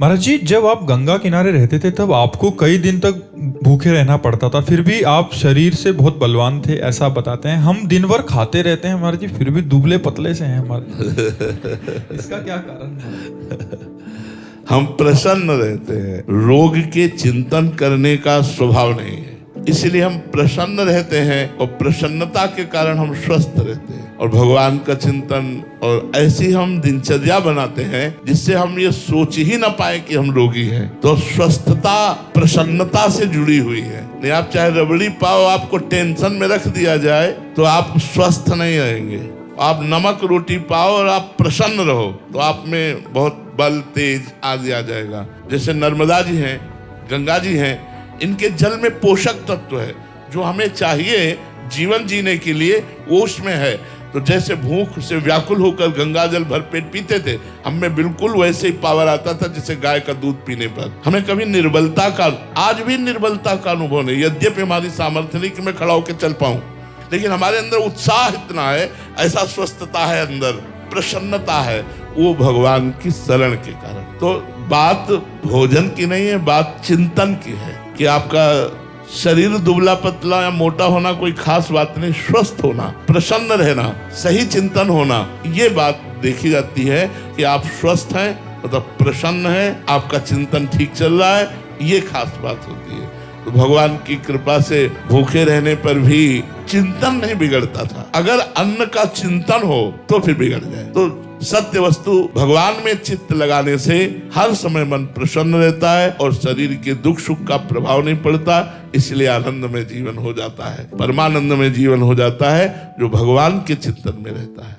महाराज जी, जब आप गंगा किनारे रहते थे तब आपको कई दिन तक भूखे रहना पड़ता था, फिर भी आप शरीर से बहुत बलवान थे, ऐसा बताते हैं। हम दिन भर खाते रहते हैं महाराज जी, फिर भी दुबले पतले से हैं हमारे। इसका क्या कारण है? हम प्रसन्न रहते हैं। रोग के चिंतन करने का स्वभाव नहीं है, इसलिए हम प्रसन्न रहते हैं और प्रसन्नता के कारण हम स्वस्थ रहते हैं और भगवान का चिंतन और ऐसी हम दिनचर्या बनाते हैं जिससे हम ये सोच ही ना पाए कि हम रोगी हैं। तो स्वस्थता प्रसन्नता से जुड़ी हुई है। नहीं, आप चाहे रबड़ी पाओ, आपको टेंशन में रख दिया जाए तो आप स्वस्थ नहीं रहेंगे। आप नमक रोटी पाओ और आप प्रसन्न रहो तो आप में बहुत बल तेज आदि आ जाएगा। जैसे नर्मदा जी हैं, गंगा जी हैं, इनके जल में पोषक तत्व है जो हमें चाहिए जीवन जीने के लिए, वो उसमें है। तो जैसे भूख से व्याकुल होकर गंगा जल भरपेट पीते थे, हमें बिल्कुल वैसे ही पावर आता था जैसे गाय का दूध पीने पर। हमें कभी निर्बलता का, आज भी निर्बलता का अनुभव नहीं। यद्यपि हमारी सामर्थ्य नहीं कि मैं खड़ा होकर चल पाऊं, लेकिन हमारे अंदर उत्साह इतना है, ऐसा स्वस्थता है अंदर, प्रसन्नता है, वो भगवान की शरण के कारण। तो बात भोजन की नहीं है, बात चिंतन की है कि आपका शरीर दुबला पतला या मोटा होना कोई खास बात नहीं। स्वस्थ होना, प्रसन्न रहना, सही चिंतन होना, ये बात देखी जाती है कि आप स्वस्थ हैं, मतलब प्रसन्न हैं, आपका चिंतन ठीक चल रहा है, ये खास बात होती है। तो भगवान की कृपा से भूखे रहने पर भी चिंतन नहीं बिगड़ता था। अगर अन्न का चिंतन हो तो फिर बिगड़ जाए। तो सत्य वस्तु भगवान में चित्त लगाने से हर समय मन प्रसन्न रहता है और शरीर के दुख सुख का प्रभाव नहीं पड़ता। इसलिए आनंद में जीवन हो जाता है, परमानंद में जीवन हो जाता है जो भगवान के चिंतन में रहता है।